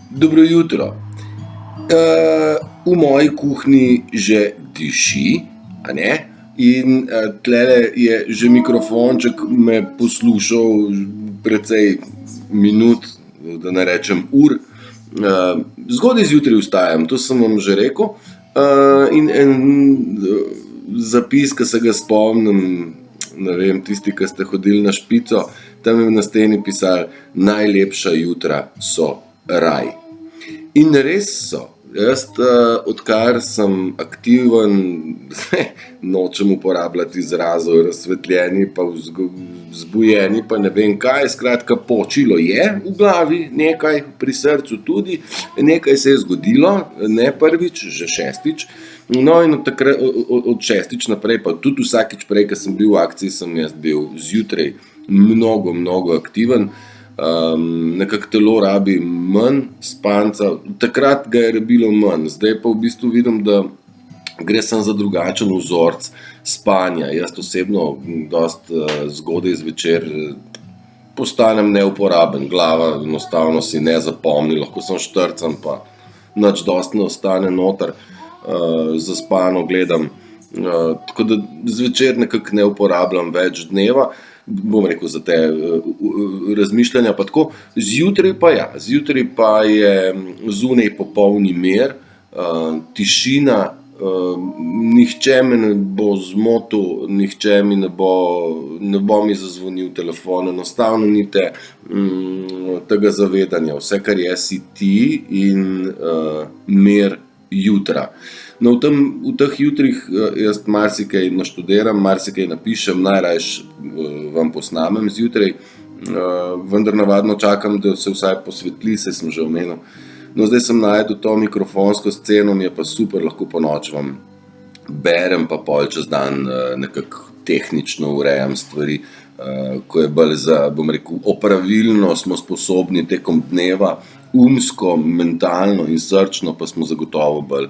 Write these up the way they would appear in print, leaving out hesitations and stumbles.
Dobro jutro. V moji kuhinji že diši, a ne? In tlele je že mikrofonček me poslušal precej minut, da ne rečem ur. Zgodaj zjutraj vstajam, to sem vam že rekel. In en zapis, ki se ga spomnim, ne vem, tisti, ki ste hodili na Špico, tam je na steni pisalo: najlepša jutra so raj. In res so. Jaz, odkar sem aktiven, nočem uporabljati izrazov razsvetljeni pa vzbujeni pa ne vem kaj, skratka počilo je v glavi nekaj, pri srcu tudi, nekaj se je zgodilo, ne prvič, že šestič. No, in od šestič naprej, pa tudi vsakič prej, ko sem bil v akciji, sem jaz bil zjutraj mnogo aktiven. Nekako telo rabi manj spanca, takrat ga je rabilo manj, zdaj pa v bistvu vidim, da gre samo za drugačen vzorec spanja. Jaz osebno dosti zgodaj zvečer postanem neuporaben, glava enostavno si ne zapomni, lahko samo štrcam pa nič dosti ne ostane noter, zaspano gledam, tako da zvečer nekako ne uporabljam več dneva, bom rekel, za te razmišljanja pa tako. Zjutraj pa ja, zjutraj pa je zunaj popolni mir, tišina, nihče me ne bo zmotil, nihče mi ne bo mi zazvonil telefon, enostavno ni tega zavedanja, vse kar je, si ti in mir jutra. No, v teh jutrih jaz marsikaj naštudiram, marsikaj napišem, najrajši vam posnamem zjutraj, vendar navadno čakam, da se vsaj posvetli, saj sem že omenil. No, zdaj sem našel to mikrofonsko sceno, mi je pa super, lahko ponoči vam berem pa pol čez dan nekako tehnično urejam stvari, ko je bolj za, bom rekel, opravilno smo sposobni tekom dneva, umsko, mentalno in srčno pa smo zagotovo bolj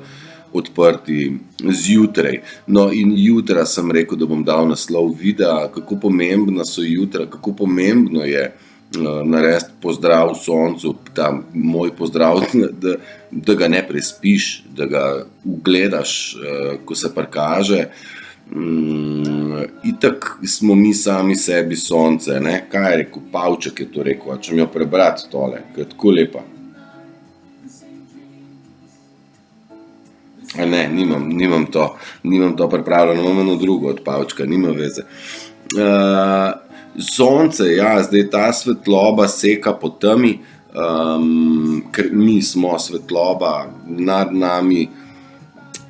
odprti zjutraj. No, in jutra sem rekel, da bom dal naslov videa, kako pomembna so jutra, kako pomembno je narediti pozdrav soncu, ta moj pozdrav, da ga ne prespiš, da ga ugledaš, ko se prikaže. Itak smo mi sami sebi sonce, ne? Kaj je rekel? Pavček je to rekel, a če mi jo prebrati tole, ker je tako lepa. Ne, nimam to pripravljeno, imam eno drugo od Pavčka, nima veze. Sonce, ja, zdaj ta svetloba seka po temi, ker mi smo svetloba, nad nami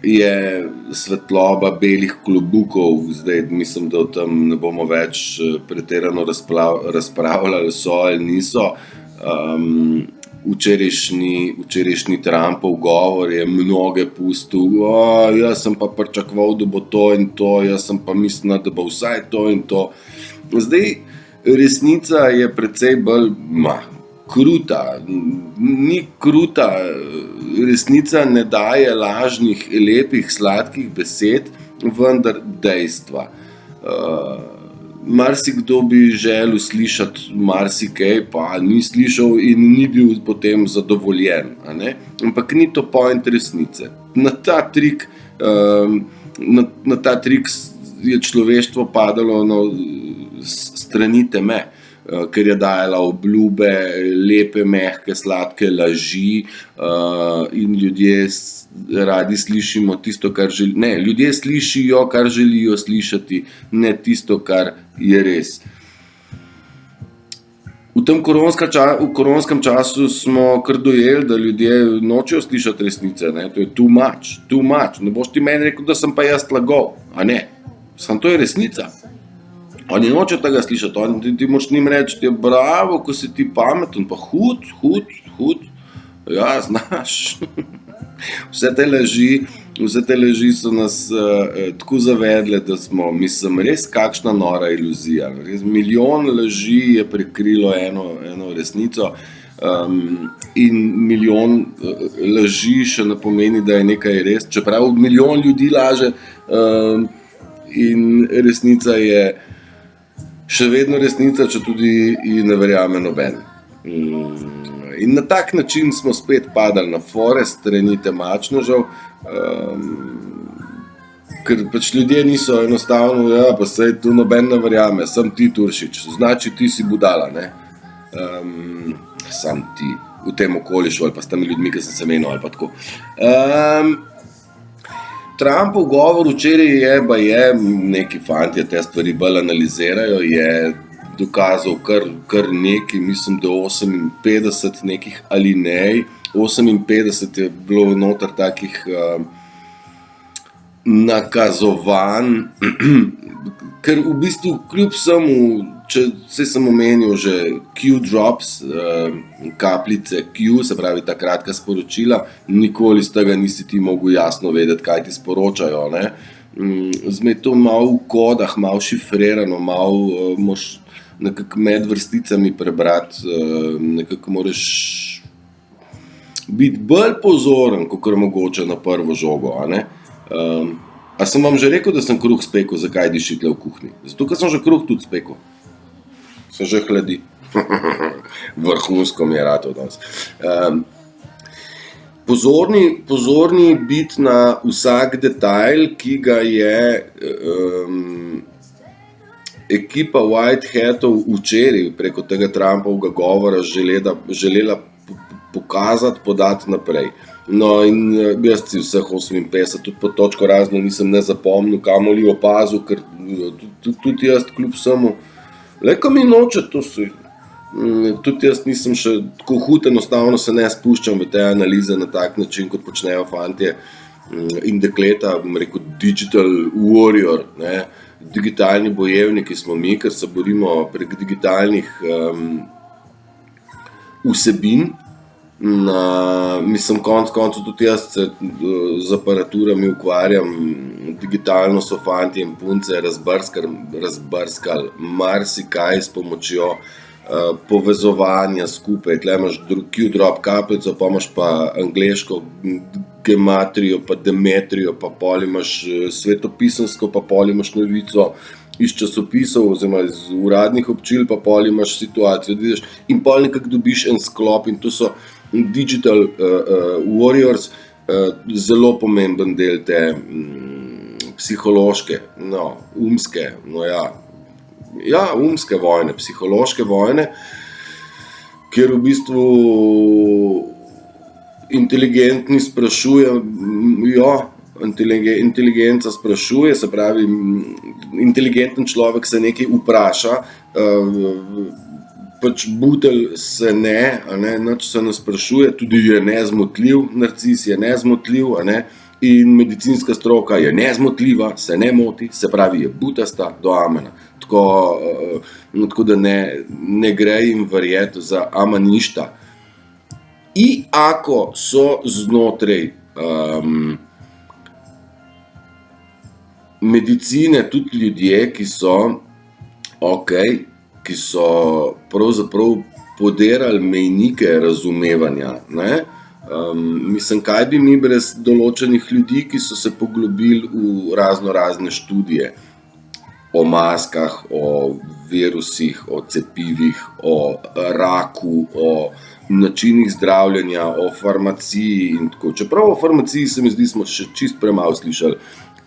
je svetloba belih klobukov, zdaj mislim, da o tem ne bomo več pretirano razpravljali, so ali niso. Včerajšnji Trumpov govor je mnoge pustil, jaz sem pa pričakoval, da bo to in to, jaz sem pa mislil, da bo vsaj to in to. Zdaj, resnica je precej bolj kruta, ni kruta, resnica ne daje lažnih, lepih, sladkih besed, vendar dejstva. Marsikdo bi želel slišati marsikaj, pa ni slišal in ni bil potem zadovoljen, a ne? Ampak ni to point resnice. Na ta trik je človeštvo padalo strani teme, ker je dajala obljube, lepe, mehke, sladke laži, in ljudje radi slišimo tisto, kar ne, ljudje slišijo, kar želijo slišati, ne tisto, kar je res. V tem koronskem času smo kar dojeli, da ljudje nočejo slišati resnice, ne, to je too much, ne boš ti meni rekel, da sem pa jaz lagal, a ne, samo to je resnica. Oni nočejo tega slišati, ti moraš njim reči, bravo, ko si ti pameten, pa hud, ja, znaš. Vse te laži so nas tako zavedle, da smo, mislim, res kakšna nora iluzija. Res milijon laži je prekrilo eno resnico, in milijon laži še ne pomeni, da je nekaj res, čeprav milijon ljudi laže, in resnica je še vedno resnica, če tudi ne verjame noben. In na tak način smo spet padali na fore strani temačnežev, ker pač ljudje niso enostavno, ja, pa saj tu noben ne verjame, sem ti Turšič, znači ti si budala, ne? Sam ti, v tem okolišu ali pa s temi ljudmi, ki sem se menil ali pa tako. Trumpov govor včeraj je neki fantje te stvari bolj analizirajo, je dokazal kar nekaj, mislim, da 58 nekih alinej, 58 je bilo noter takih nakazovanj, ker v bistvu kljub vsemu, če sem omenil že Q-drops, kapljice Q, se pravi ta kratka sporočila, nikoli z tega nisi ti mogel jasno vedeti, kaj ti sporočajo, ne. Zdaj to malo v kodah, malo šifrirano, malo moraš nekako med vrsticami prebrati, nekako moraš biti bolj pozoren, kakor mogoče na prvo žogo, a ne. A sem vam že rekel, da sem kruh spekel, zakaj diši tle v kuhinji? Zato, ker sem že kruh tudi spekel. Se že hladi. Vrhunsko mi je ratalo danes. Pozorni biti na vsak detajl, ki ga je ekipa White Hatov včeraj preko tega Trumpovega govora želela pokazati, podati naprej. No, in jaz si vseh 58, tudi po točko razno nisem ne zapomnil, kamoli opazil, ker tudi jaz kljub vsemu, ko mi noče, to si, tudi jaz nisem še tako hud, enostavno se ne spuščam v te analize na tak način, kot počnejo fantje in dekleta, bom rekel, digital warrior, ne, digitalni bojevniki smo mi, ker se borimo prek digitalnih vsebin. Mislim, konec koncev tudi jaz se z aparaturami ukvarjam, digitalno so fantje in punce razbrskali marsikaj s pomočjo povezovanja skupaj. Tle imaš Q-drop kapljico, pa imaš pa angleško gematrijo, pa demetrijo, pa pol imaš svetopisemsko, pa pol imaš novico iz časopisov oziroma iz uradnih občil, pa pol imaš situacijo, vidiš, in pol nekako dobiš en sklop, in to so digital warriors, zelo pomemben del te psihološke, umske, umske vojne, psihološke vojne, kjer v bistvu inteligentni sprašuje, inteligenca sprašuje, se pravi, inteligenten človek se nekaj vpraša, pač butelj se nič se ne sprašuje, tudi je nezmotljiv, narcis je nezmotljiv, in medicinska stroka je nezmotljiva, se ne moti, se pravi, je butasta do amena. Tako da ne gre jim verjeti za ama ništa. I ako so znotraj medicine tudi ljudje, ki so pravzaprav podirali mejnike razumevanja, ne? Mislim, kaj bi mi brez določenih ljudi, ki so se poglobili v razne študije o maskah, o virusih, o cepivih, o raku, o načinih zdravljenja, o farmaciji in tako. Čeprav o farmaciji se mi zdi, smo še čist premalo slišali,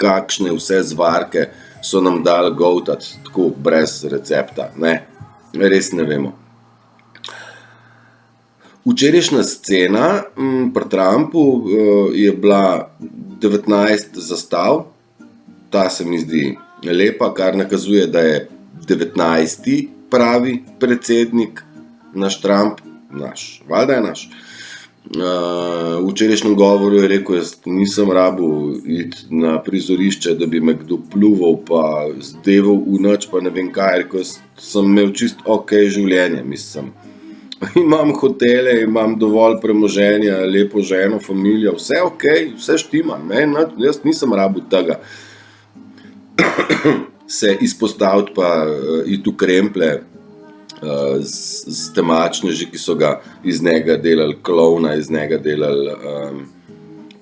kakšne vse zvarke so nam dali goltati tako brez recepta, ne, res ne vemo. Včerajšnja scena pri Trumpu je bila 19 zastav, ta se mi zdi lepa, kar nakazuje, da je 19. pravi predsednik, naš Trump, valjda je naš. V včerajšnjem govoru je rekel, jaz nisem rabil iti na prizorišče, da bi me kdo pljuval pa zdeval v nič, pa ne vem kaj, rekel, sem imel čist življenje, mislim. Imam hotele, imam dovolj premoženja, lepo ženo, familijo, vse vse štima, jaz nisem rabil tega se izpostaviti pa iti v kremplje z temačneži, ki so ga iz njega delali klovna, iz njega delali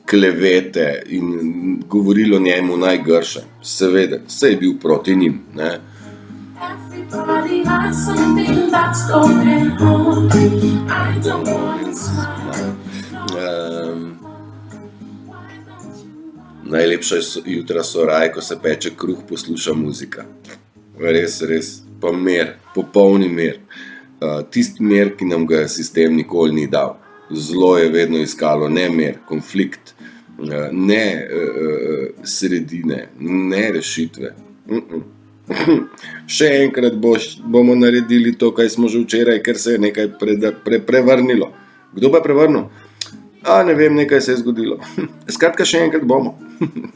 klevete in govorili o njemu najgrše. Seveda, saj je bil proti njim, ne. Body got something that's going on. I don't wanna smile. Najlepša jutra so raj, ko se peče kruh, posluša muzika. Res, pa mir, popolni mir. Tisti mir, ki nam ga sistem nikoli ni dal. Zlo je vedno iskalo ne mir, konflikt, ne sredine, ne rešitve. Še enkrat bomo naredili to, kaj smo že včeraj, ker se je nekaj prevrnilo. Kdo pa je prevrnil? Ne vem, nekaj se je zgodilo. Skratka, še enkrat bomo.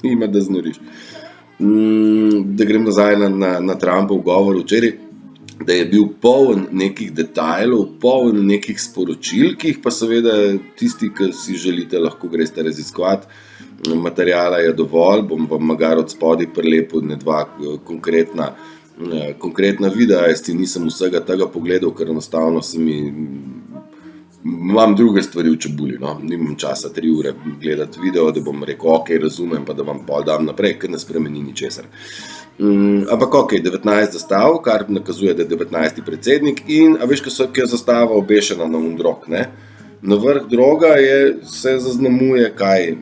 Ima da znoriš. Da grem nazaj na Trumpov govor včeraj, da je bil poln nekih detajlov, poln nekih sporočil, ki jih pa seveda tisti, ki si želite, lahko greste raziskovati. Materiala je dovolj, bom vam magar od spodaj prilepil dva konkretna videa. Jaz nisem vsega tega pogledal, ker enostavno imam druge stvari v čebuli, no. Nimam časa 3 ure gledati video, da bom rekel, ok, razumem, pa da vam pol dam naprej, ker ne spremeni ničesar. Ampak ok, 19 zastav, kar nakazuje, da je 19. predsednik in, a veš, ki je zastava obešena na drog, ne? Na vrh droga se zaznamuje kaj,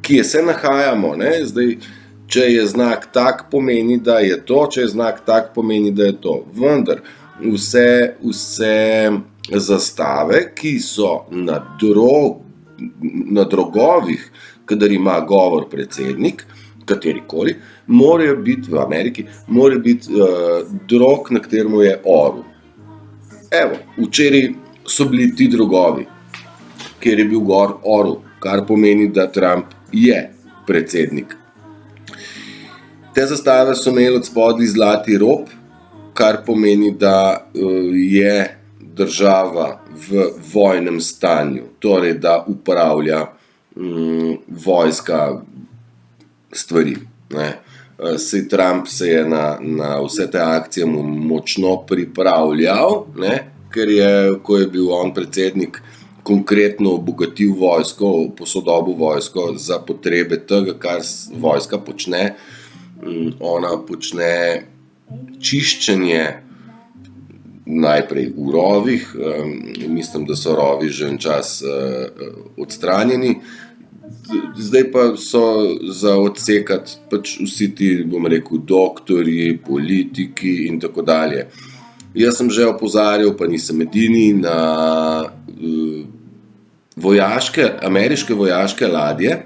kje se nahajamo, ne? Zdaj, če je znak tak, pomeni, da je to, če je znak tak, pomeni, da je to. Vendar, vse zastave, ki so na drogovih, kadar ima govor predsednik, katerikoli, morajo biti v Ameriki, mora biti drog, na kateremu je orel. Evo, včeraj so bili ti drogovi, kjer je bil gor orel, kar pomeni, da Trump je predsednik. Te zastave so imeli od spodaj zlati rob, kar pomeni, da je država v vojnem stanju, torej da upravlja vojska stvari, ne. Saj Trump se je na vse te akcije močno pripravljal, ne, ker ko je bil on predsednik, konkretno obogatil vojsko, posodobil vojsko za potrebe tega, kar vojska počne. Ona počne čiščenje najprej v rovih, mislim, da so rovi že en čas odstranjeni, zdaj pa so za odsekati pač vsi ti, bom rekel, doktorji, politiki in tako dalje. Jaz sem že opozarjal, pa nisem edini, na ameriške vojaške ladje.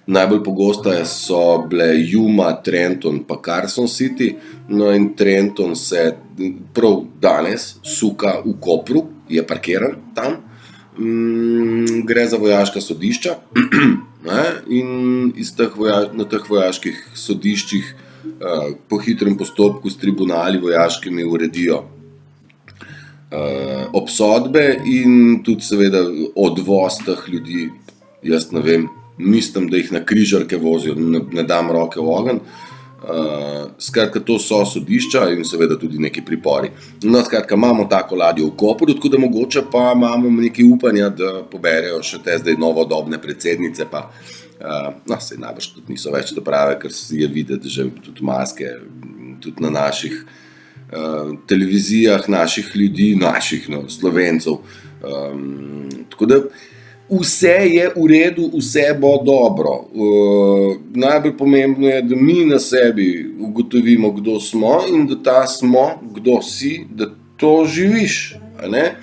Najbolj pogosto so bile Yuma, Trenton pa Carson City, no in Trenton se prav danes suka v Kopru, je parkiran tam, gre za vojaška sodišča, in na teh vojaških sodiščih po hitrem postopku s tribunali vojaškimi uredijo obsodbe in tudi seveda odvoz teh ljudi, jaz ne vem, mislim, da jih na križarke vozijo, ne dam roke v ogenj. Skratka, to so sodišča in seveda tudi neki pripori. No, skratka, imamo tako ladjo v Kopru, tako da mogoče pa imamo nekaj upanja, da poberejo še te zdaj novodobne predsednice, pa saj najbrž tudi niso več te prave, ker je videti že tudi maske, tudi na naših televizijah, naših ljudi, Slovencev. Tako da vse je v redu, vse bo dobro. Najbolj pomembno je, da mi na sebi ugotovimo, kdo smo in da ta smo, kdo si, da to živiš, a ne?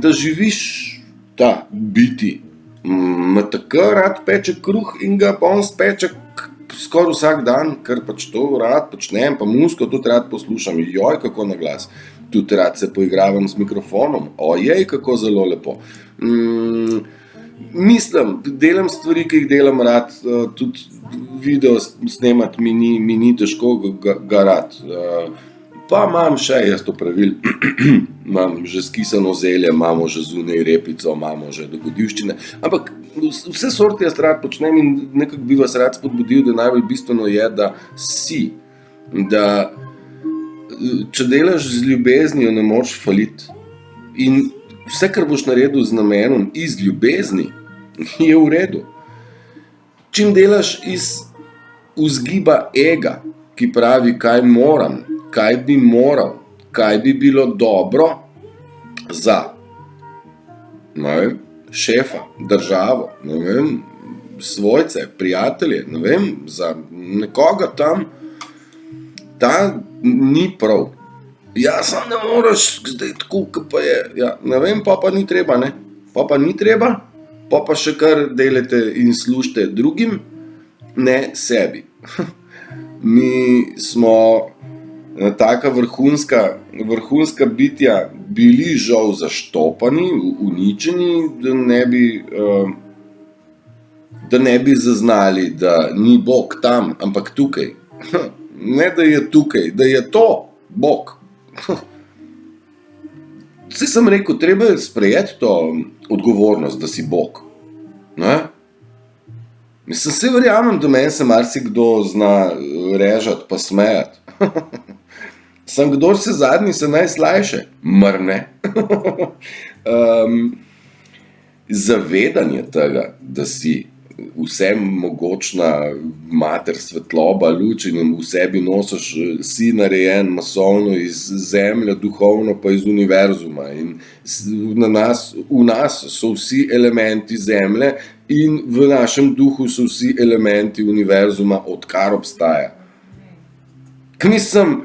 Da živiš ta biti. MTK rad peče kruh in ga pa on speče skoraj vsak dan, ker pač to rad počnem, pa muziko tudi rad poslušam, joj, kako na glas. Tudi rad se poigravam z mikrofonom, ojej, kako zelo lepo. Mislim, delam stvari, ki jih delam rad, tudi video snemati mi ni težko ga rad. Pa imam še jaz to pravil, imam že skisano zelje, imamo že zunaj repico, imamo že dogodivščine, ampak vse sorte jaz rad počnem in nekako bi vas rad spodbudil, da najbolj bistveno je, da si, da če delaš z ljubeznijo, ne moreš faliti. In vse, kar boš naredil z namenom iz ljubezni, je v redu. Čim delaš iz vzgiba ega, ki pravi, kaj moram, kaj bi moral, kaj bi bilo dobro za, ne vem, šefa, državo, ne vem, svojce, prijatelje, ne vem, za nekoga tam, ta ni prav. Ja, sam ne moraš zdaj tako, pa je, ja, ne vem, pa ni treba, ne, pa ni treba, pa še kar delajte in služite drugim, ne sebi. Mi smo taka vrhunska bitja bili žal zaštopani, uničeni, da ne bi zaznali, da ni Bog tam, ampak tukaj. Ne, da je tukaj, da je to Bog. Saj sem rekel, treba je sprejeti to odgovornost, da si Bog. Ne? Mislim, se verjamem, da meni se marsikdo zna režati pa smejati. Sem kdor se zadnji, se najslajše. Mar ne? Zavedanje tega, da si vse mogočna mater, svetloba, luč in v sebi nosiš, si narejen masovno iz zemlje, duhovno pa iz univerzuma. In v nas so vsi elementi zemlje in v našem duhu so vsi elementi univerzuma, odkar obstaja. Mislim,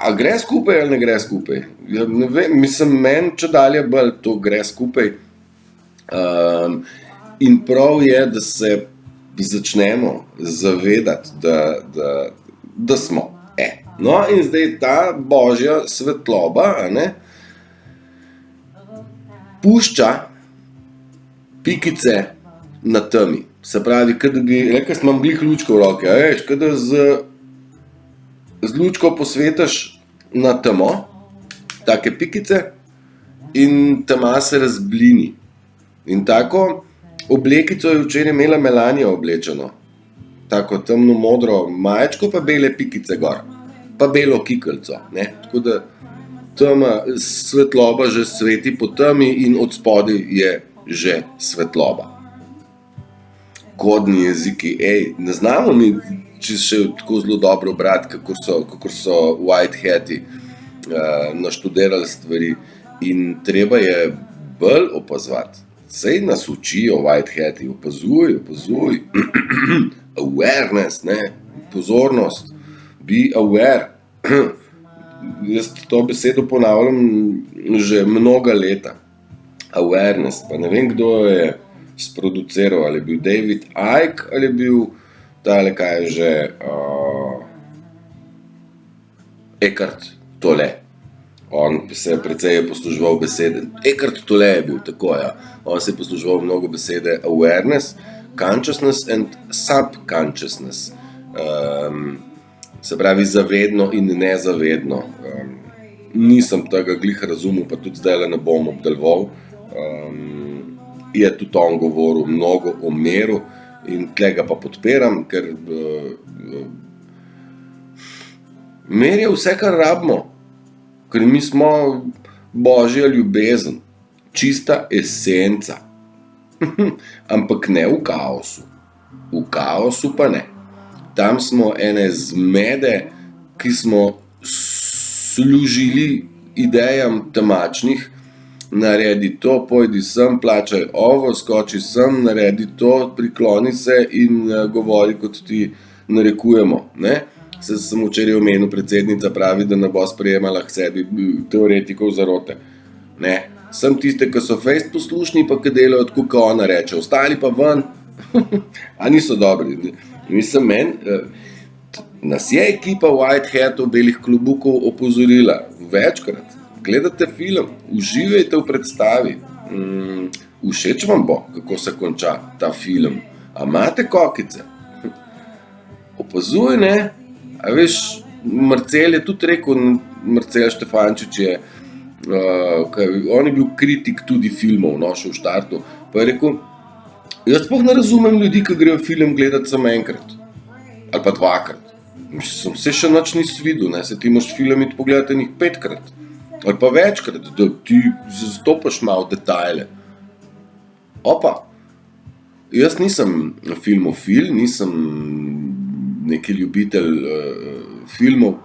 a gre skupaj ali ne gre skupaj? Ja, ne vem, mislim, meni čedalje bolj to gre skupaj. In prav je, da se začnemo zavedati, da smo. No, in zdaj ta božja svetloba, pušča pikice na temi. Se pravi, kada bi, rekel imam glih lučko v roki, veš, kada z lučko posvetaš na temo, take pikice, in tema se razblini. In tako oblekico je včeraj imela Melanija oblečeno. Tako temno modro majčko, pa bele pikice gor. Pa belo kiklico, ne. Tako da tema svetloba že sveti po temi in od spodaj je že svetloba. Kodni jeziki, ne znamo mi še tako zelo dobro brati, kakor so white hati naštudirali stvari. In treba je bolj opazovati. Sej nas učijo white hati, opazuj. Awareness, ne, pozornost, be aware. Jaz to besedo ponavljam že mnoga leta. Awareness, pa ne vem, kdo je sproduciral, ali je bil David Icke, ali je bil tale, kaj je že, Eckhart Tolle. On se precej je posluževal besede, Eckhart Tolle je bil, tako, ja. On se je posluževal mnogo besede awareness, consciousness and subconsciousness. Se pravi zavedno in nezavedno. Nisem tega glih razumel, pa tudi zdajle ne bom obdeloval. Je tudi on govoril mnogo o miru in tega pa podpiram, ker mir je vse, kar rabimo. Ker mi smo božja ljubezen, čista esenca. Ampak ne v kaosu. V kaosu pa ne. Tam smo ene zmede, ki smo služili idejam temačnih, naredi to, pojdi sem, plačaj ovo, skoči sem, naredi to, prikloni se in govori, kot ti narekujemo, ne? Se sem včeraj omenil, predsednica pravi, da ne bo sprejemala k sebi teoretikov zarote. Ne, sem tiste, ki so fejst poslušni, pa ki delajo tako, kot ona reče, ostali pa ven. A niso dobri. Mislim, nas je ekipa white hatov, belih klobukov opozorila večkrat. Gledate film, uživajte v predstavi. Všeč vam bo, kako se konča ta film. A imate kokice? Opazuj, ne? A veš, Marcel je tudi rekel, Marcel Štefančič je, on je bil kritik tudi filmov, no, še v štartu, pa je rekel, jaz sploh ne razumem ljudi, ki grejo film gledati samo enkrat, ali pa dvakrat. Mislim, se še nič nisi videl, ne, se ti moš film iti pogledati enih 5-krat, ali pa večkrat, da ti zastopaš malo detajle. Opa, jaz nisem filmofil, nisem neki ljubitelj filmov,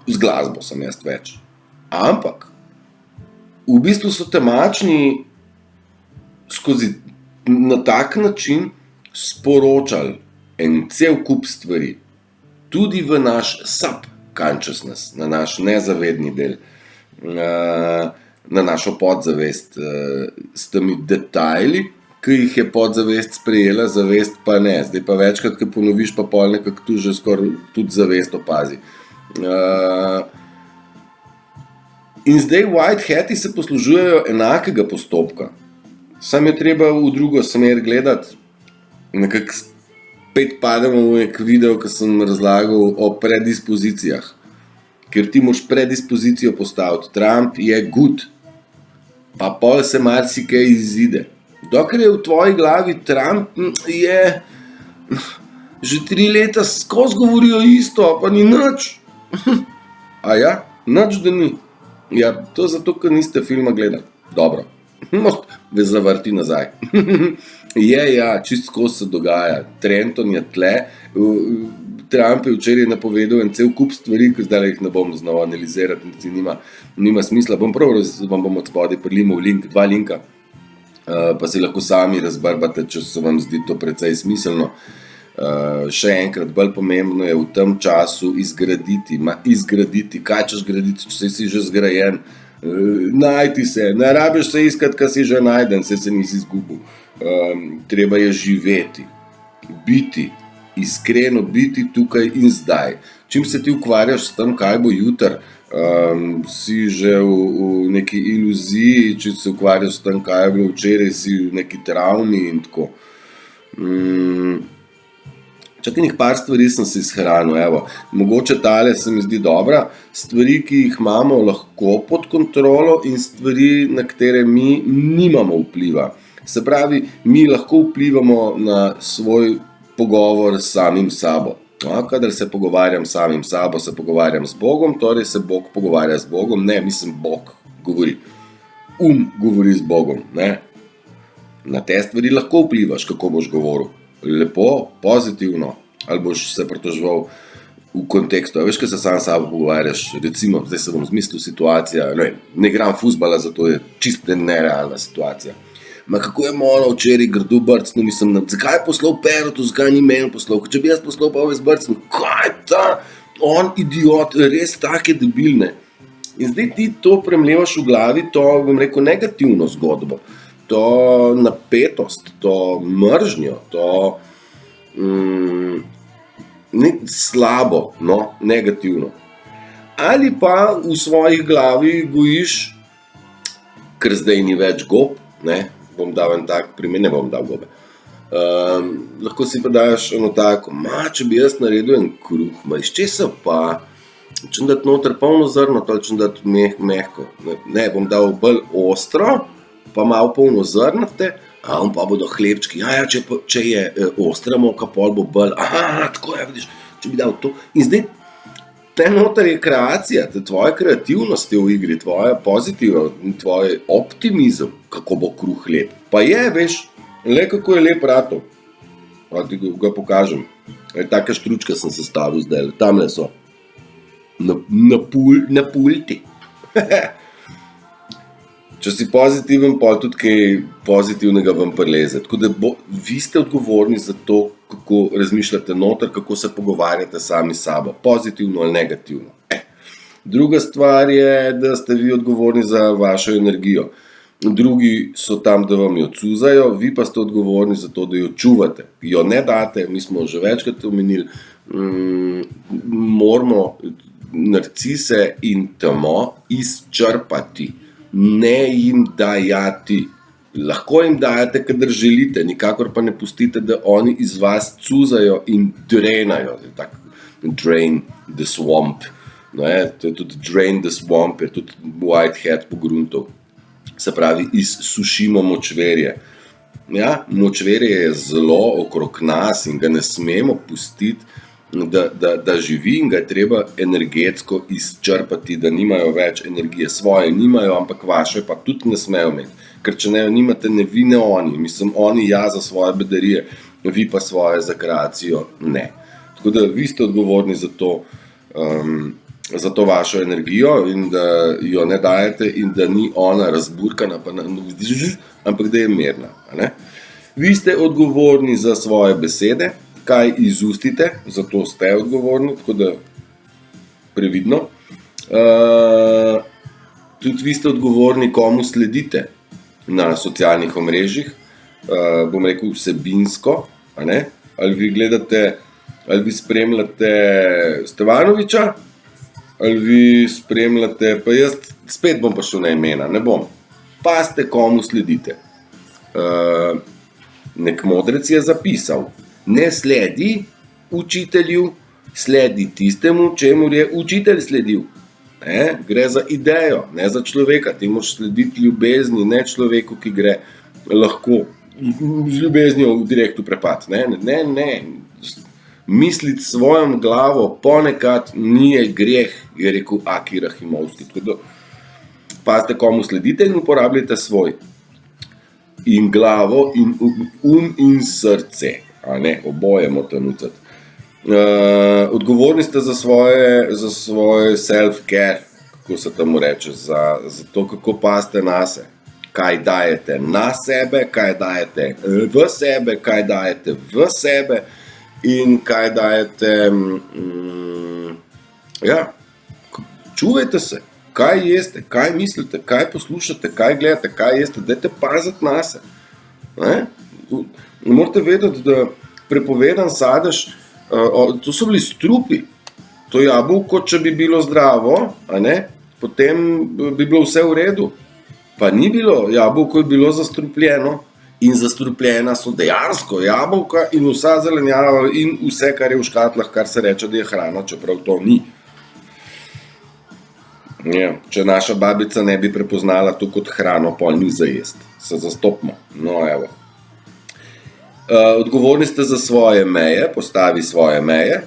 z glasbo sem jaz več. Ampak v bistvu so temačni skozi na tak način sporočali en cel kup stvari, tudi v naš subconsciousness, na naš nezavedni del, na našo podzavest, s temi detajli, ki jih je podzavest sprejela, zavest pa ne. Zdaj pa večkrat, ko ponoviš, pa pol nekako tu že skoraj tudi zavest opazi. In zdaj white hati se poslužujejo enakega postopka. Sam je treba v drugo smer gledati. Nekako spet pademo v nek video, ko sem razlagal o predispozicijah. Ker ti moraš predispozicijo postaviti. Trump je good. Pa pol se marsikaj izide. Dokler je v tvoji glavi Trump, je že 3 leta skozi govorijo isto, pa ni nič. A ja, nič da ni. Ja, to zato, ker niste filma gledali. Dobro. Ve zavrti nazaj. Ja, čist skozi se dogaja. Trenton je tle. Trump je včeraj napovedal en cel kup stvari, ki zdaj jih ne bom znal analizirati, niti nima smisla. Vam bom od spodaj prilimal link, 2 linka, pa si lahko sami razbrbate, če se vam zdi to precej smiselno. Še enkrat, bolj pomembno je v tem času izgraditi. Kaj češ graditi, če si že zgrajen? Najti se, ne rabiš se iskati, kaj si že najden, se nisi izgubil. Treba je živeti, biti, iskreno biti tukaj in zdaj. Čim se ti ukvarjaš s tem, kaj bo jutri, si že v neki iluziji, če se ukvarjaš s tem, kaj je bilo včeraj, si v neki travmi in tako. Čakanih par stvari sem si shranil, evo. Mogoče tale se mi zdi dobra. Stvari, ki jih imamo lahko pod kontrolo in stvari, na katere mi nimamo vpliva. Se pravi, mi lahko vplivamo na svoj pogovor s samim sabo. Kadar se pogovarjam s samim sabo, se pogovarjam z Bogom, torej se Bog pogovarja z Bogom. Ne, mislim, Bog govori. Govori z Bogom, ne. Na te stvari lahko vplivaš, kako boš govoril. Lepo, pozitivno, ali boš se pritoževal v kontekstu. Veš, kaj se sam sabo pogovarjaš, recimo, zdaj se bom zmislil situacija, ne igram fuzbala, zato je čisto nerealna situacija. Kako je moral včeraj grdo brcno, mislim, zakaj je poslal Perotu, zakaj ni meni poslal, če bi jaz poslal pa ves brcno, kaj ta, on idiot, res take debilne. In zdaj ti to premlevaš v glavi, to, bom rekel, negativno zgodbo. To napetost, to mržnjo, to slabo, negativno. Ali pa v svoji glavi gojiš, ker zdaj ni več gob, bom dal en tak primer, ne bom dal gobe. Lahko si pa daš eno tako, če bi jaz naredil en kruh, iz česa pa, če dati noter polno zrno, ali če dati mehko. Ne, bom dal bolj ostro, pa malo polno zrnate, on pa bodo hlebčki. Če je ostra moka, pol bo bolj, tako je, vidiš, če bi dal to. In zdaj, te noter je kreacija, tvoja kreativnost je v igri, tvoja pozitiva, tvoj optimizem, kako bo kruh lep. Pa je, veš, le kako je lep ratov. Ti ga pokažem. Take štručke sem sestavil zdaj, tamle so. Na pulti. Če si pozitiven, pa tudi kaj pozitivnega vam prileze. Tako da vi ste odgovorni za to, kako razmišljate noter, kako se pogovarjate sami s sabo, pozitivno ali negativno. Druga stvar je, da ste vi odgovorni za vašo energijo. Drugi so tam, da vam jo cuzajo, vi pa ste odgovorni za to, da jo čuvate. Jo ne date, mi smo že večkrat omenili, moramo narcise in temo izčrpati. Ne jim dajati. Lahko jim dajate, kadar želite, nikakor pa ne pustite, da oni iz vas cuzajo in drenajo. Drain the swamp. To je tudi drain the swamp, je tudi white hat pogruntov. Se pravi, izsušimo močverje. Močverje je zelo okrog nas in ga ne smemo pustiti, da živi in ga je treba energetsko izčrpati, da nimajo več energije. Svoje nimajo, ampak vaše pa tudi ne smejo imeti. Ker če ne nimate, ne vi, ne oni. Mislim, oni za svoje bedarije, vi pa svoje za kreacijo ne. Tako da vi ste odgovorni za to vašo energijo in da jo ne dajete in da ni ona razburkana, ampak da je mirna. Ne? Vi ste odgovorni za svoje besede, kaj izustite, zato ste odgovorni, tako da previdno. Tudi vi ste odgovorni, komu sledite na socialnih omrežjih, bom rekel vsebinsko, ali vi gledate, ali vi spremljate Stevanoviča, ali vi spremljate, pa jaz spet bom pa šel na imena, ne bom. Pazite, komu sledite. Nek modrec je zapisal, ne sledi učitelju, sledi tistemu, čemur je učitelj sledil. Gre za idejo, ne za človeka. Ti moraš slediti ljubezni, ne človeku, ki gre lahko z ljubeznijo v direktno prepad. Ne. Misliti svojom glavo ponekad ni greh, je rekel Aki Rahimovski. Tako da pazite, komu sledite in uporabljajte svoj. In glavo, in in srce. Oboje morate nucati. Odgovorni ste za svoje self-care, kako se temu reče, za to, kako pazite nase. Kaj dajete na sebe, kaj dajete v sebe, kaj dajete v sebe in kaj dajete, čuvajte se, kaj jeste, kaj mislite, kaj poslušate, kaj gledate, kaj jeste, dajte paziti nase. Morate vedeti, da prepovedan sadež, to so bili strupi, to jabolko, če bi bilo zdravo, potem bi bilo vse v redu. Pa ni bilo, jabolko je bilo zastrupljeno in zastrupljena so dejansko jabolka in vsa zelenjava in vse, kar je v škatlah, kar se reče, da je hrana, čeprav to ni. Če naša babica ne bi prepoznala to kot hrano, pol ni za jesti. Se zastopimo. No, evo. Odgovorni ste za svoje meje, postavi svoje meje.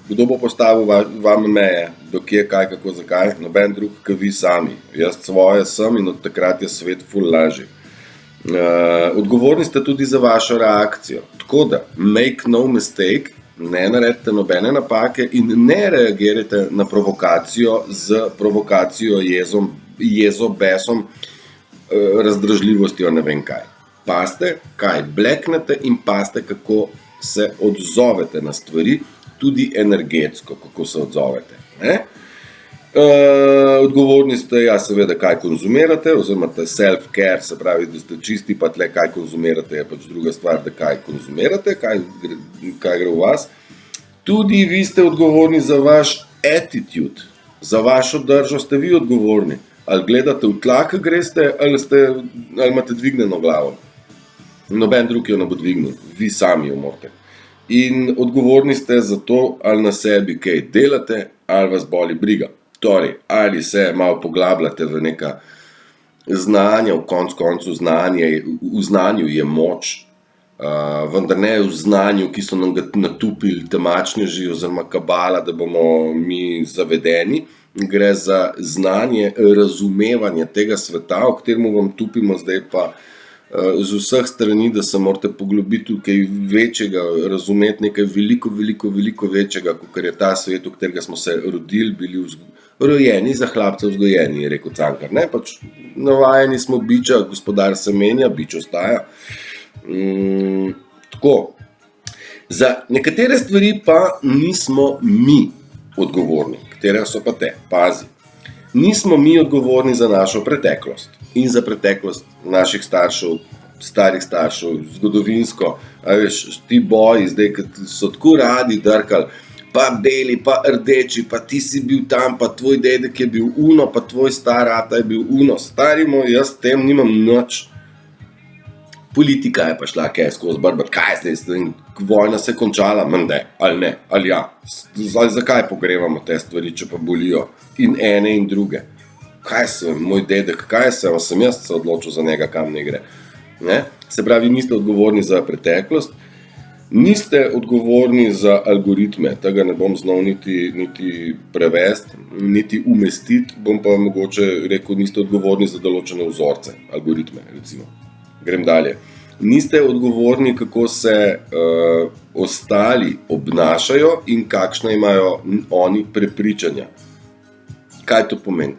Kdo bo postavil vam meje, do kje, kaj, kako, zakaj? Noben drug, kot vi sami. Jaz svoje sem in od takrat je svet ful lažji. Odgovorni ste tudi za vašo reakcijo. Tako da, make no mistake, ne naredite nobene napake in ne reagirajte na provokacijo z provokacijo, jezo, besom, razdražljivostjo, ne vem kaj. Pazite, kaj bleknete in pazite, kako se odzovete na stvari, tudi energetsko, kako se odzovete. Odgovorni ste, seveda, kaj konzumirate, oziroma self-care, se pravi, da ste čisti, pa tle, kaj konzumirate, je pač druga stvar, da kaj konzumirate, kaj gre v vas. Tudi vi ste odgovorni za vaš attitude, za vašo držo ste vi odgovorni. Ali gledate v tla, ko greste, ali imate dvignjeno glavo. Noben drug jo ne bo dvignil, vi sami jo morate. In odgovorni ste za to, ali na sebi kaj delate, ali vas boli briga. Torej, ali se malo poglabljate v neka znanja, v koncu v znanju je moč, vendar ne v znanju, ki so nam ga natupili temačneži oziroma kabala, da bomo mi zavedeni. Gre za znanje, razumevanje tega sveta, o katerem vam tupimo zdaj pa z vseh strani, da se morate poglobiti v kaj večjega, razumeti nekaj veliko večjega, kot je ta svet, v katerega smo se rodili, bili rojeni za hlapce, vzgojeni, je rekel Cankar. Pač navajeni smo biča, gospodar se menja, bič ostaja. Tako. Za nekatere stvari pa nismo mi odgovorni, katere so pa te, pazi. Nismo mi odgovorni za našo preteklost in za preteklost naših staršev, starih staršev, zgodovinsko. Ti boji zdaj, ki so tako radi drkali, pa beli, pa rdeči, pa ti si bil tam, pa tvoj dedek je bil uno, pa tvoj star ata je bil uno. Starimo, jaz s tem nimam nič. Politika je pa šla kaj skozi brbati, kaj zdaj, vojna se je končala, mende, ali ne, ali ja. Zakaj pogrevamo te stvari, če pa bolijo in ene in druge? Kaj sem, moj dedek, kaj sem jaz se odločil za njega, kam ne gre. Se pravi, niste odgovorni za preteklost, niste odgovorni za algoritme, tega ne bom znal niti prevesti, niti umestiti, bom pa mogoče rekel, niste odgovorni za določene vzorce, algoritme, recimo. Grem dalje. Niste odgovorni, kako se ostali obnašajo in kakšna imajo oni prepričanja. Kaj to pomeni?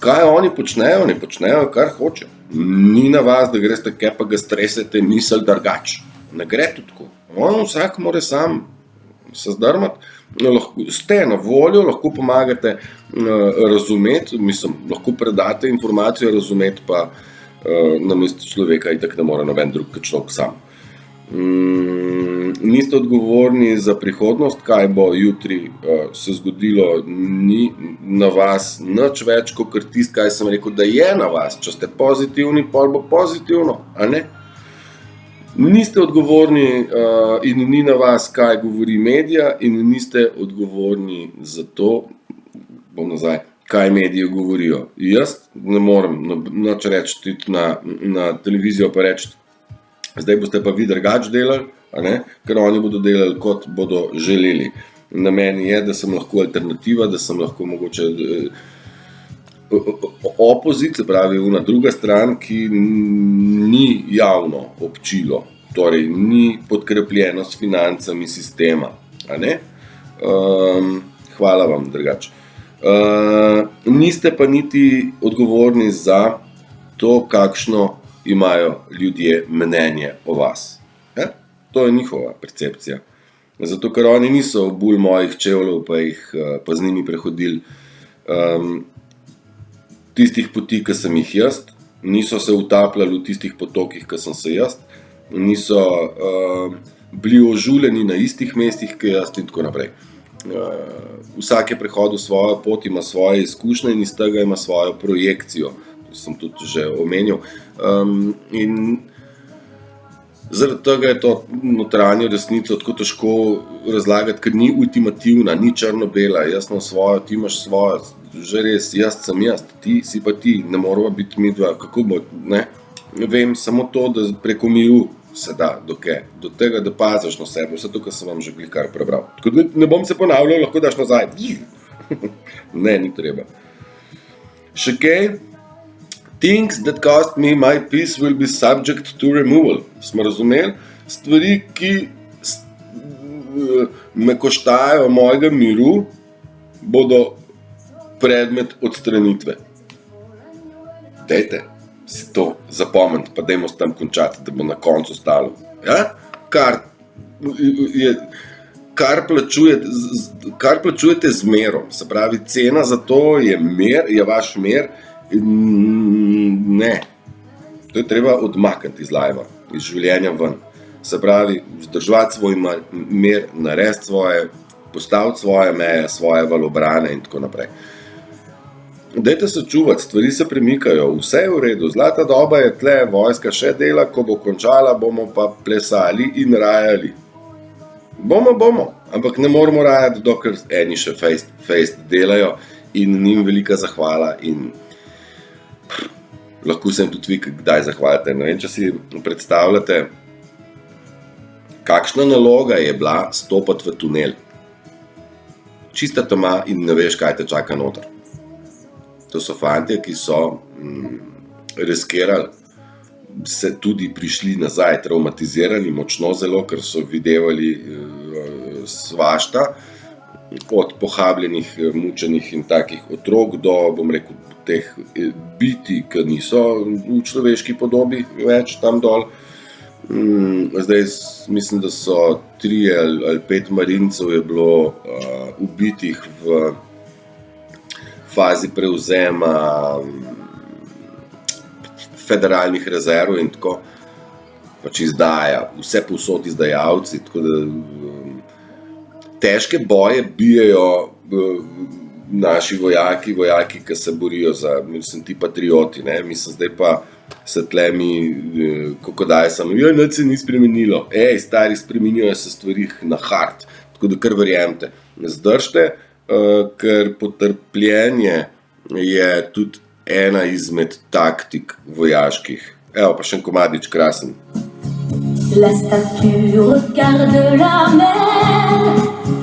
Kaj oni počnejo? Ne počnejo, kar hočejo. Ni na vas, da greste kaj pa ga stresete misel drugače. Ne gre to tako. Vsak mora sam se zdrmati. Ste na voljo, lahko pomagate razumeti, lahko predate informacijo, razumeti pa namesto človeka itak ne more noben drug kot človek sam. Niste odgovorni za prihodnost, kaj bo jutri se zgodilo, ni na vas nič več, kot tisto, kaj sem rekel, da je na vas. Če ste pozitivni, pol bo pozitivno, a ne? Niste odgovorni in ni na vas, kaj govori medija, in niste odgovorni za to, kaj mediji govorijo. Jaz ne morem nič reči na televizijo pa reči, zdaj boste pa vi drugače delali, a ne? Ker oni bodo delali, kot bodo želeli. Na meni je, da sem lahko alternativa, da sem lahko mogoče opozicija, pravi ona druga stran, ki ni javno občilo, torej ni podkrepljeno s financami sistema, a ne? Hvala vam drugače. Niste pa niti odgovorni za to, kakšno imajo ljudje mnenje o vas. To je njihova percepcija. Zato, ker oni niso obuli mojih čevljev, pa z njimi prehodili tistih poti, ki sem jih jaz, niso se utapljali v tistih potokih, ki sem se jaz, niso bili ožuljeni na istih mestih, ki jaz in tako naprej. Vsak je prehodil svojo pot, ima svoje izkušnje in iz tega ima svojo projekcijo. To sem tudi že omenil. In zaradi tega je to notranjo resnico tako težko razlagati, ker ni ultimativna, ni črno-bela. Jaz imam svojo, ti imaš svojo, že res, jaz sem jaz, ti si pa ti, ne moramo biti mi dva, kako bo, ne? Vem samo to, da preko miru se da, do tega, da paziš na sebe, vse to, kar sem vam že kar prebral. Tako da ne bom se ponavljal, lahko daš nazaj. Ne, ni treba. Še kaj? Things that cost me my peace will be subject to removal. Smo razumeli? Stvari, ki me koštajo mojega miru, bodo predmet odstranitve. Dajte si to zapomniti, pa dajmo s tem končati, da bo na koncu stalo. Ja? Kar plačujete z merom, se pravi, cena za to je mer, je vaš mer. Ne, to je treba odmakniti iz lajva, iz življenja ven. Se pravi, vzdrževati svoj mer, narediti svoje, postaviti svoje meje, svoje valobrane in tako naprej. Dajte se čuvati, stvari se premikajo, vse je v redu, zlata doba je tle, vojska še dela, ko bo končala, bomo pa plesali in rajali. Bomo, ampak ne moramo rajati, dokler eni še fejst delajo in njim velika zahvala in lahko se jim tudi vi kdaj zahvalite. Ne vem, če si predstavljate, kakšna naloga je bila stopati v tunel. Čista tema in ne veš, kaj te čaka noter. To so fantje, ki so riskirali, se tudi prišli nazaj, traumatizirani močno zelo, ker so videvali svašta, od pohabljenih, mučenih in takih otrok do, bom rekel, teh biti, ki niso v človeški podobi več tam dol. Zdaj mislim, da so 3 ali 5 marincev je bilo ubitih v fazi prevzema federalnih rezerv in tako, pač izdaja, vse povsod izdajalci, tako da težke boje bijejo naši vojaki, ki se borijo za, mislim, ti patrioti, ne, mislim, zdaj pa se tle mi, kako daj samo, nič se ni spremenilo, stari, spremenijo se stvari na hard, tako da kar verjemte, zdržite, ker potrpljenje je tudi ena izmed taktik vojaških. Evo, pa še en komadič krasen. La statue regarde la mer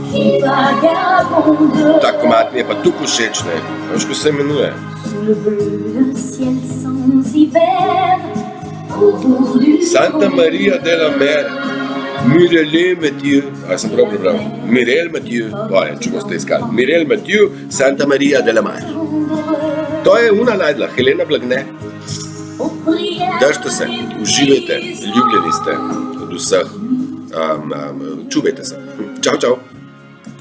qui vagabonde. Ta komad mi je pa tu všeč, ne? Veš, ko se imenuje? Sous le bleu d'un ciel sans hiver, Santa Maria de la Mer, Mireille Mathieu, sem prav prebral, Mireille Mathieu, če boste iskali, Mireille Mathieu, Santa Maria de la Mer. To je una najdla, Helena Blagne. Držite se, uživajte, ljubljeni ste od vseh, čuvajte se. Čau, čau.